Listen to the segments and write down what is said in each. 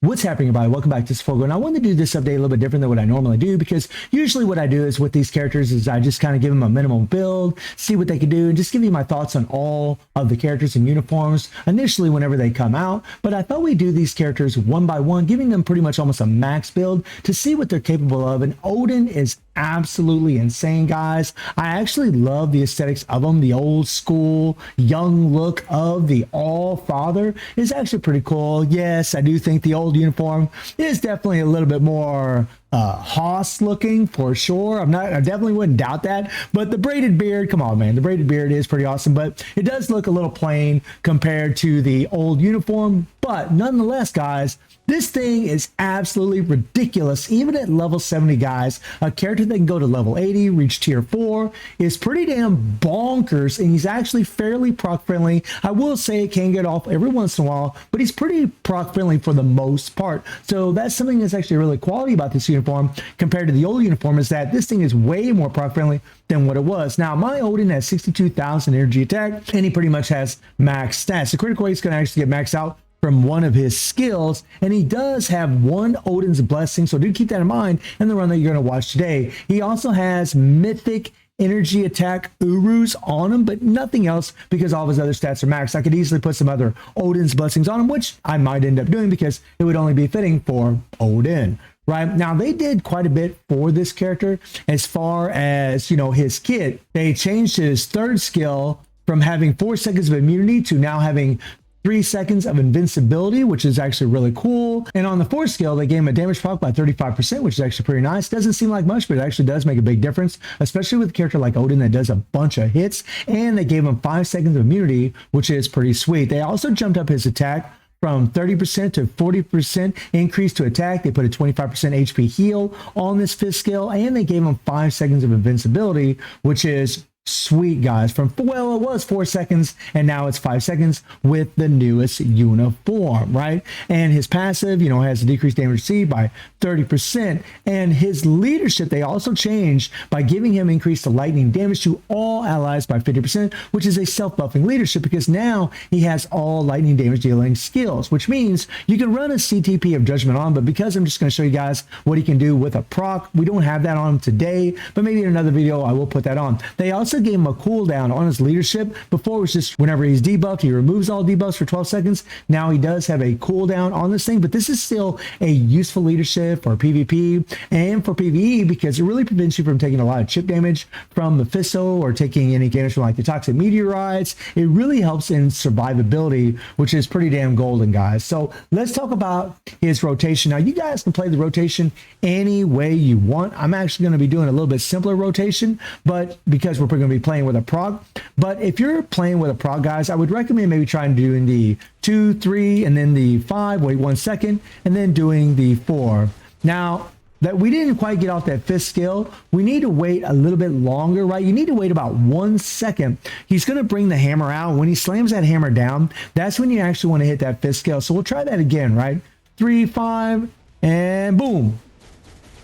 What's happening, everybody? Welcome back to Sfogo. And I wanted to do this update a little bit different than what I normally do, because usually what I do is with these characters is I just kind of give them a minimum build, see what they can do, and just give you my thoughts on all of the characters and uniforms initially whenever they come out. But I thought we'd do these characters one by one, giving them pretty much almost a max build to see what they're capable of. And Odin is absolutely insane, guys. I actually love the aesthetics of him. The old school young look of the All-Father is actually pretty cool. Yes, I do think the old uniform is definitely a little bit more Hoss looking for sure. I definitely wouldn't doubt that. But the braided beard, come on, man, the braided beard is pretty awesome. But it does look a little plain compared to the old uniform. But nonetheless, guys, this thing is absolutely ridiculous. Even at level 70, guys, a character that can go to level 80, reach tier 4, is pretty damn bonkers, and he's actually fairly proc friendly. I will say it can get off every once in a while, but he's pretty proc friendly for the most part. So that's something that's actually really quality about this uniform compared to the old uniform, is that this thing is way more proc friendly than what it was. Now, my Odin has 62,000 energy attack, and he pretty much has max stats. The critical rate is going to actually get maxed out from one of his skills, and he does have one Odin's Blessing, so do keep that in mind in the run that you're going to watch today. He also has mythic energy attack Urus on him, but nothing else, because all of his other stats are maxed. I could easily put some other Odin's Blessings on him, which I might end up doing because it would only be fitting for Odin. Right now, they did quite a bit for this character as far as, you know, his kit. They changed his third skill from having 4 seconds of immunity to now having 3 seconds of invincibility, which is actually really cool. And on the fourth skill, they gave him a damage proc by 35%, which is actually pretty nice. Doesn't seem like much, but it actually does make a big difference, especially with a character like Odin that does a bunch of hits. And they gave him 5 seconds of immunity, which is pretty sweet. They also jumped up his attack from 30% to 40% increase to attack. They put a 25% HP heal on this fifth skill, and they gave him 5 seconds of invincibility, which is sweet, guys. From, well, it was 4 seconds and now it's 5 seconds with the newest uniform, right? And his passive, you know, has a decreased damage received by 30%. And his leadership, they also changed by giving him increased lightning damage to all allies by 50%, which is a self-buffing leadership, because now he has all lightning damage dealing skills, which means you can run a CTP of Judgment on, but because I'm just going to show you guys what he can do with a proc, we don't have that on him today, but maybe in another video I will put that on. They also gave him a cooldown on his leadership. Before it was just whenever he's debuffed, he removes all debuffs for 12 seconds. Now he does have a cooldown on this thing, but this is still a useful leadership for PvP and for PvE, because it really prevents you from taking a lot of chip damage from Mephisto or taking any damage from like the toxic meteorites. It really helps in survivability, which is pretty damn golden, guys. So let's talk about his rotation. Now, you guys can play the rotation any way you want. I'm actually going to be doing a little bit simpler rotation, but because we're going to be playing with a prog. But if you're playing with a prog, guys, I would recommend maybe trying doing the 2, 3, and then the 5, wait 1 second, and then doing the 4. Now, that we didn't quite get off that fifth skill, we need to wait a little bit longer, right? You need to wait about 1 second. He's going to bring the hammer out. When he slams that hammer down, that's when you actually want to hit that fifth skill. So we'll try that again, right? 3, 5, and boom.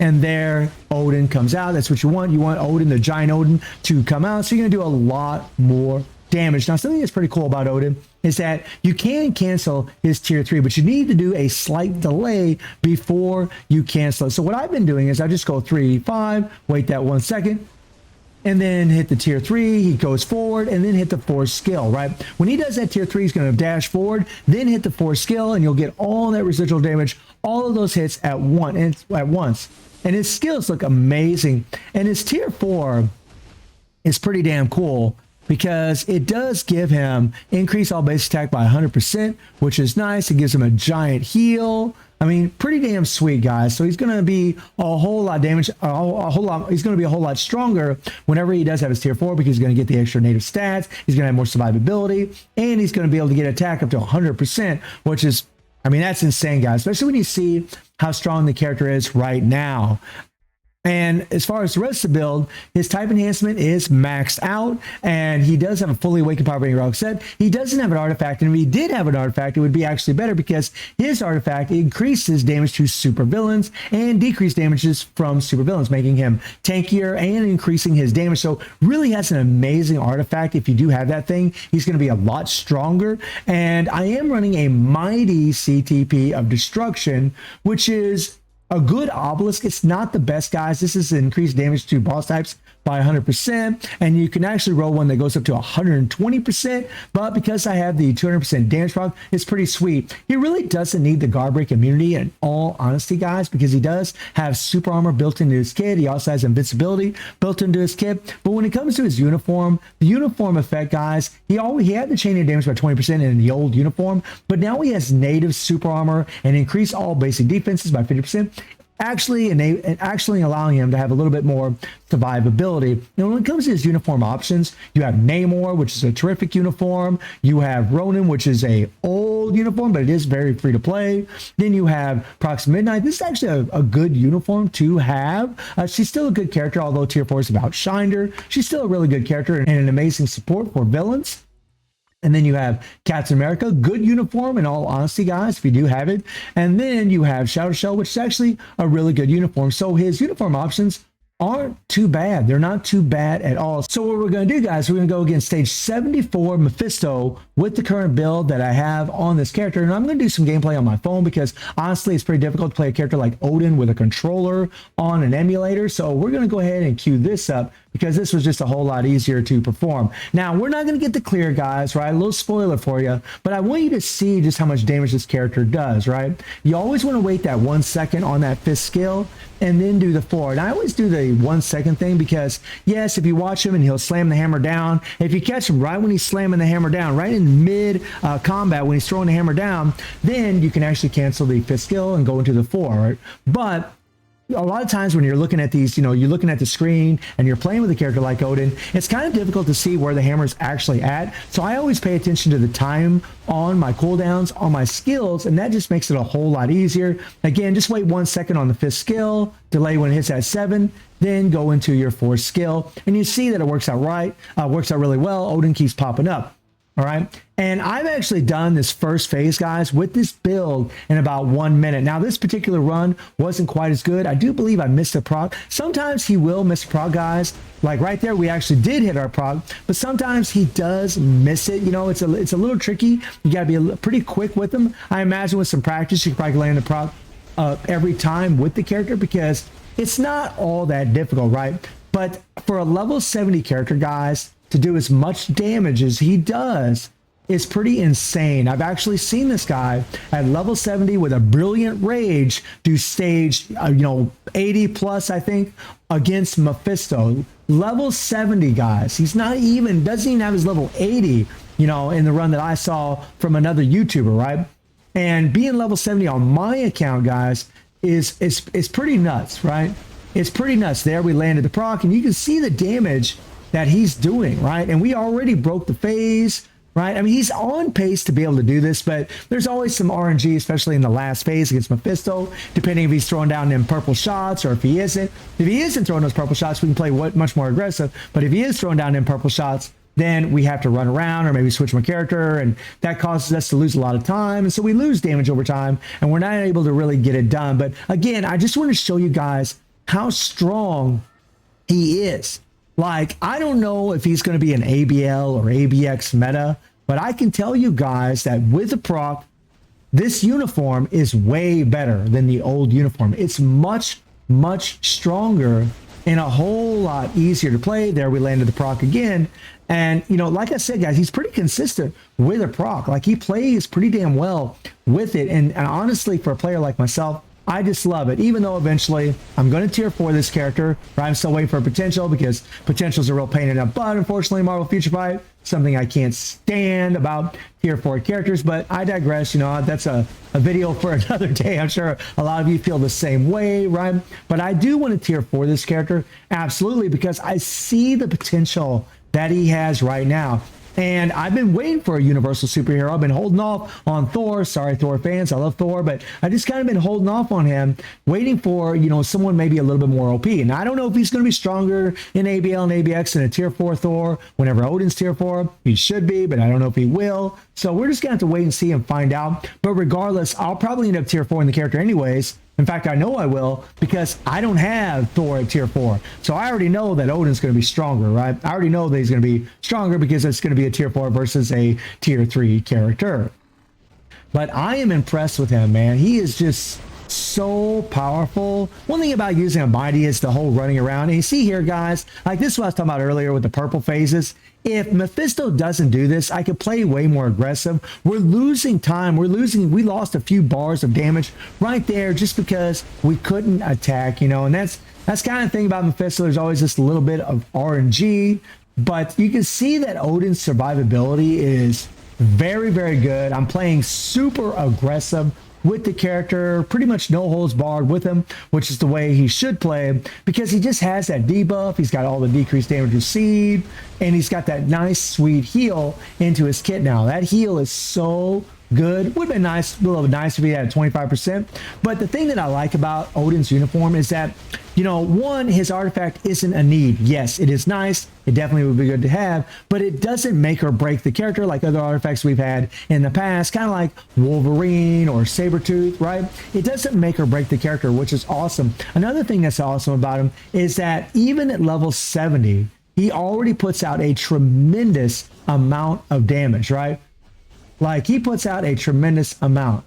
And there Odin comes out. That's what you want. You want Odin, the giant Odin, to come out. So you're going to do a lot more damage. Now, something that's pretty cool about Odin is that you can cancel his tier 3, but you need to do a slight delay before you cancel it. So what I've been doing is I just go 3, 5, wait that 1 second, and then hit the tier 3, he goes forward, and then hit the 4th skill, right? When he does that tier 3, he's going to dash forward, then hit the 4th skill, and you'll get all that residual damage, all of those hits at once. And his skills look amazing. And his tier 4 is pretty damn cool, because it does give him increase all base attack by 100%, which is nice. It gives him a giant heal. I mean, pretty damn sweet, guys. So he's going to be a whole lot damage, he's going to be a whole lot stronger whenever he does have his tier 4, because he's going to get the extra native stats. He's going to have more survivability, and he's going to be able to get attack up to 100%, which is, I mean, that's insane, guys, especially when you see how strong the character is right now. And as far as the rest of the build, his type enhancement is maxed out, and he does have a fully awakened power rating relic set. He doesn't have an artifact, and if he did have an artifact, it would be actually better because his artifact increases damage to super villains and decreases damages from super villains, making him tankier and increasing his damage. So really has an amazing artifact. If you do have that thing, he's going to be a lot stronger. And I am running a mighty CTP of destruction, which is a good obelisk. It's not the best, guys. This is increased damage to boss types by 100%, and you can actually roll one that goes up to 120%, but because I have the 200% damage proc, it's pretty sweet. He really doesn't need the guard break immunity, in all honesty, guys, because he does have super armor built into his kit. He also has invincibility built into his kit, but when it comes to his uniform, the uniform effect, guys, he had the chain of damage by 20% in the old uniform, but now he has native super armor and increase all basic defenses by 50%. Actually allowing him to have a little bit more survivability. Now, when it comes to his uniform options, you have Namor, which is a terrific uniform. You have Ronin, which is a old uniform, but it is very free to play. Then you have Proxima Midnight. This is actually a good uniform to have. She's still a good character, although Tier 4 has outshined her. She's still a really good character and an amazing support for villains. And then you have Captain America, good uniform in all honesty, guys, if you do have it. And then you have Shadow Shell, which is actually a really good uniform. So his uniform options aren't too bad. They're not too bad at all. So what we're going to do, guys, we're going to go against stage 74 Mephisto with the current build that I have on this character. And I'm going to do some gameplay on my phone because honestly, it's pretty difficult to play a character like Odin with a controller on an emulator. So we're going to go ahead and queue this up because this was just a whole lot easier to perform. Now, we're not going to get the clear, guys, right? A little spoiler for you, but I want you to see just how much damage this character does, right? You always want to wait that 1 second on that 5th skill and then do the 4. And I always do the 1 second thing because, yes, if you watch him and he'll slam the hammer down, if you catch him right when he's slamming the hammer down, right in mid combat when he's throwing the hammer down, then you can actually cancel the 5th skill and go into the 4, right? But a lot of times when you're looking at these, you're looking at the screen and you're playing with a character like Odin, it's kind of difficult to see where the hammer is actually at. So I always pay attention to the time on my cooldowns, on my skills, and that just makes it a whole lot easier. Again, just wait 1 second on the 5th skill, delay when it hits at 7, then go into your 4th skill, and you see that it works out works out really well. Odin keeps popping up. All right. And I've actually done this first phase, guys, with this build in about 1 minute. Now, this particular run wasn't quite as good. I do believe I missed a proc. Sometimes he will miss a proc, guys. Like right there, we actually did hit our proc, but sometimes he does miss it. It's a little tricky. You got to be pretty quick with him. I imagine with some practice, you could probably land the proc every time with the character because it's not all that difficult, right? But for a level 70 character, guys, to do as much damage as he does is pretty insane. I've actually seen this guy at level 70 with a brilliant rage do stage 80 plus, I think, against Mephisto. Level 70, guys. Doesn't even have his level 80, in the run that I saw from another YouTuber, right? And being level 70 on my account, guys, is pretty nuts, right? It's pretty nuts. There we landed the proc, and you can see the damage that he's doing, right? And we already broke the phase, right? I mean, he's on pace to be able to do this, but there's always some RNG, especially in the last phase against Mephisto, depending if he's throwing down them purple shots or if he isn't. If he isn't throwing those purple shots, we can play much more aggressive. But if he is throwing down them purple shots, then we have to run around or maybe switch my character, and that causes us to lose a lot of time. And so we lose damage over time, and we're not able to really get it done. But again, I just want to show you guys how strong he is. Like, I don't know if he's going to be an ABL or ABX meta, but I can tell you guys that with the proc, this uniform is way better than the old uniform. It's much, much stronger and a whole lot easier to play. There we landed the proc again. And, like I said, guys, he's pretty consistent with a proc. Like, he plays pretty damn well with it. And honestly, for a player like myself, I just love it, even though eventually I'm going to tier 4 this character, but I'm still waiting for potential because potential's a real pain in the butt. Unfortunately, Marvel Future Fight, something I can't stand about tier 4 characters, but I digress. That's a video for another day. I'm sure a lot of you feel the same way, right? But I do want to tier 4 this character, absolutely, because I see the potential that he has right now. And I've been waiting for a universal superhero. I've been holding off on Thor. Sorry, Thor fans. I love Thor, but I just kind of been holding off on him, waiting for, you know, someone maybe a little bit more OP. And I don't know if he's going to be stronger in ABL and ABX than a tier 4 Thor. Whenever Odin's tier 4, he should be, but I don't know if he will. So we're just going to have to wait and see and find out. But regardless, I'll probably end up tier 4 in the character anyways. In fact, I know I will, because I don't have Thor at tier 4. So I already know that Odin's going to be stronger, right? I already know that he's going to be stronger because it's going to be a tier 4 versus a tier 3 character. But I am impressed with him, man. He is just so powerful. One thing about using a mighty is the whole running around. And you see here, guys, like this is what I was talking about earlier with the purple phases. If Mephisto doesn't do this, I could play way more aggressive. We're losing time. We lost a few bars of damage right there just because we couldn't attack, you know, and that's kind of the thing about Mephisto. There's always just a little bit of RNG, but you can see that Odin's survivability is very, very good. I'm playing super aggressive with the character, pretty much no holds barred with him, which is the way he should play, because he just has that debuff. He's got all the decreased damage received, and he's got that nice, sweet heal into his kit now. That heal is so good. Would have been nice, a little nice if he had 25%. But the thing that I like about Odin's uniform is that, you know, one, his artifact isn't a need. Yes, it is nice. It definitely would be good to have, but it doesn't make or break the character like other artifacts we've had in the past, kind of like Wolverine or Sabretooth, right? It doesn't make or break the character, which is awesome. Another thing that's awesome about him is that even at level 70, he already puts out a tremendous amount of damage, right? Like, he puts out a tremendous amount.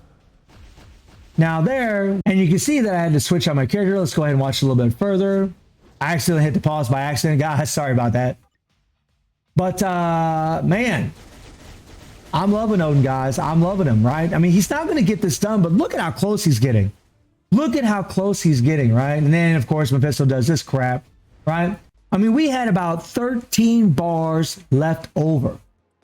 Now there, and you can see that I had to switch out my character. Let's go ahead and watch a little bit further. I accidentally hit the pause by accident, guys. Sorry about that. But, man, I'm loving Odin, guys. I'm loving him, right? I mean, he's not going to get this done, but look at how close he's getting. Look at how close he's getting, right? And then, of course, Mephisto does this crap, right? I mean, we had about 13 bars left over.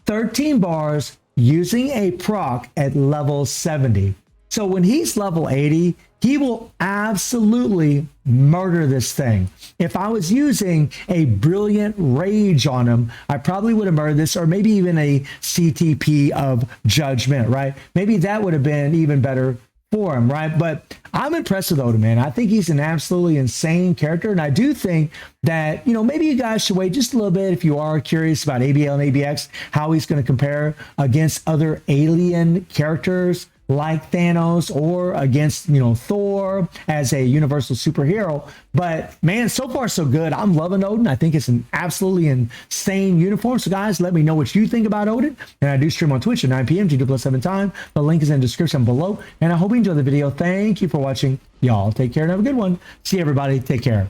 13 bars using a proc at level 70. So when he's level 80, he will absolutely murder this thing. If I was using a brilliant rage on him, I probably would have murdered this, or maybe even a CTP of judgment, right? Maybe that would have been even better for him, right? But I'm impressed with Odin, man. I think he's an absolutely insane character, and I do think that, you know, maybe you guys should wait just a little bit if you are curious about ABL and ABX, how he's going to compare against other alien characters like Thanos, or against, you know, Thor as a universal superhero. But man, so far so good. I'm loving Odin. I think it's an absolutely insane uniform. So guys, let me know what you think about Odin. And I do stream on Twitch at 9 p.m. G2+7 time. The link is in the description below. And I hope you enjoyed the video. Thank you for watching. Y'all take care and have a good one. See everybody. Take care.